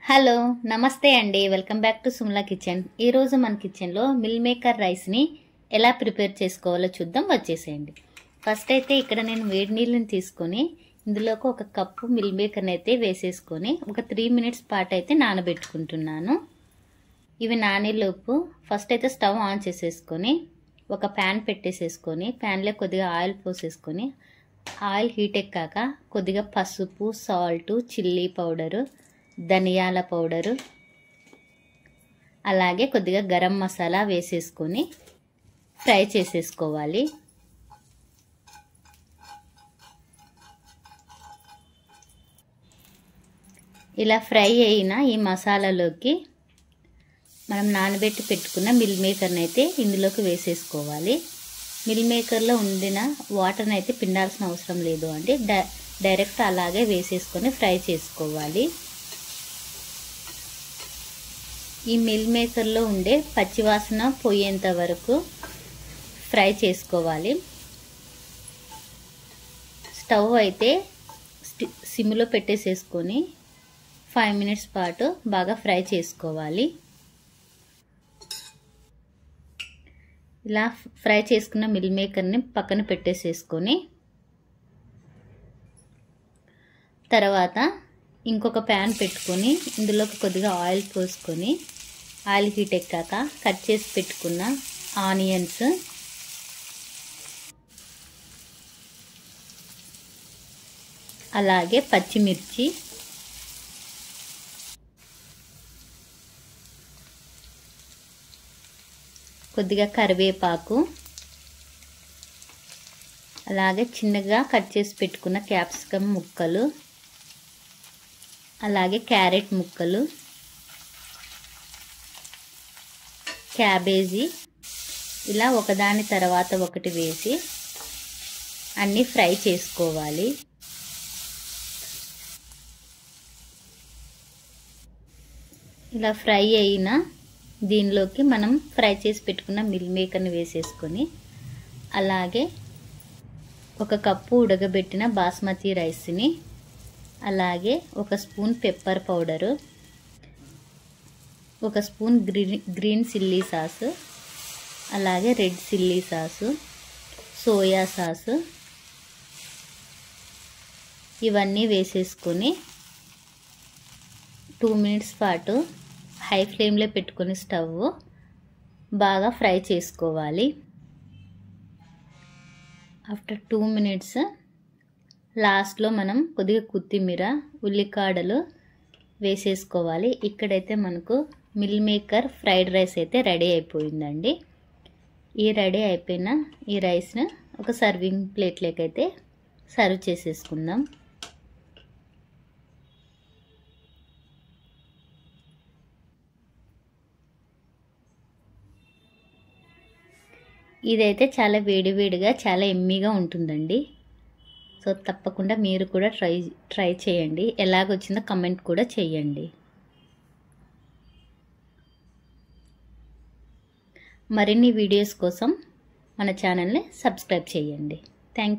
Hello నమస్తే అండి welcome back to సుమలా kitchen. ఈ రోజు మన కిచెన్ లో మిల్ మేకర్ రైస్ ని ఎలా ప్రిపేర్ చేసుకోవాలో చూద్దాం, వచ్చేసేయండి। ఫస్ట్ అయితే ఇక్కడ నేను వేడి నీళ్ళని తీసుకొని ఇందులోకి ఒక కప్పు మిల్ మేకర్ ని అయితే వేసేసుకొని ఒక 3 మినిట్స్ పాటు అయితే నానబెట్టుకుంటున్నాను। ఇవి నానేలోపు ఫస్ట్ అయితే స్టవ్ ఆన్ చేసేసుకొని ఒక ప్యాన్ పెట్టేసేసుకొని ప్యాన్ లో కొద్దిగా ఆయిల్ పోసేసుకొని ఆయిల్ హీట్ ఎక్కాక కొద్దిగా పసుపు, సాల్ట్, చిల్లీ పౌడర్, ధనియాల పౌడరు, అలాగే కొద్దిగా గరం మసాలా వేసేసుకొని ఫ్రై చేసేసుకోవాలి। ఇలా ఫ్రై అయిన ఈ మసాలాలోకి మనం నానబెట్టి పెట్టుకున్న మిల్ మేకర్ని అయితే ఇందులోకి వేసేసుకోవాలి। మిల్ మేకర్లో ఉండిన వాటర్ని అయితే పిండాల్సిన అవసరం లేదు అండి, డైరెక్ట్ అలాగే వేసేసుకొని ఫ్రై చేసుకోవాలి। ఈ మిల్ మేకర్లో ఉండే పచ్చివాసన పోయేంత వరకు ఫ్రై చేసుకోవాలి। స్టవ్ అయితే సిమ్లో పెట్టేసేసుకొని 5 మినిట్స్ పాటు బాగా ఫ్రై చేసుకోవాలి। ఇలా ఫ్రై చేసుకున్న మిల్ మేకర్ని పక్కన పెట్టేసేసుకొని తర్వాత ఇంకొక ప్యాన్ పెట్టుకొని ఇందులోకి కొద్దిగా ఆయిల్ పోసుకొని ఆయిల్ హీట్ ఎక్కాక కట్ చేసి పెట్టుకున్న ఆనియన్స్, అలాగే పచ్చిమిర్చి, కొద్దిగా కరివేపాకు, అలాగే చిన్నగా కట్ చేసి పెట్టుకున్న క్యాప్సికమ్ ముక్కలు, అలాగే క్యారెట్ ముక్కలు, క్యాబేజీ ఇలా ఒకదాని తర్వాత ఒకటి వేసి అన్నీ ఫ్రై చేసుకోవాలి। ఇలా ఫ్రై అయిన దీనిలోకి మనం ఫ్రై చేసి పెట్టుకున్న మిల్ మేకర్ని వేసేసుకొని అలాగే ఒక కప్పు ఉడకబెట్టిన బాస్మతి రైస్ని, అలాగే ఒక స్పూన్ పెప్పర్ పౌడరు, ఒక స్పూన్ గ్రీన్ చిల్లీ సాసు, అలాగే red chilli sauce, soya sauce ఇవన్నీ వేసేసుకొని 2 మినిట్స్ పాటు హై ఫ్లేమ్లో పెట్టుకొని స్టవ్ బాగా ఫ్రై చేసుకోవాలి। ఆఫ్టర్ 2 మినిట్స్ లాస్ట్లో మనం కొద్దిగా కొత్తిమీర, ఉల్లికాడలు వేసేసుకోవాలి। ఇక్కడైతే మనకు మిల్ మేకర్ ఫ్రైడ్ రైస్ అయితే రెడీ అయిపోయిందండి। ఈ రెడీ అయిపోయిన ఈ రైస్ను ఒక సర్వింగ్ ప్లేట్లోకి అయితే సర్వ్ చేసేసుకుందాం। ఇదైతే చాలా వేడివేడిగా చాలా ఎమ్మీగా ఉంటుందండి। సో తప్పకుండా మీరు కూడా ట్రై చేయండి, ఎలాగొచ్చిందో కమెంట్ కూడా చేయండి। మరిన్ని వీడియోస్ కోసం మన ఛానల్ని సబ్స్క్రైబ్ చేయండి। Thank you.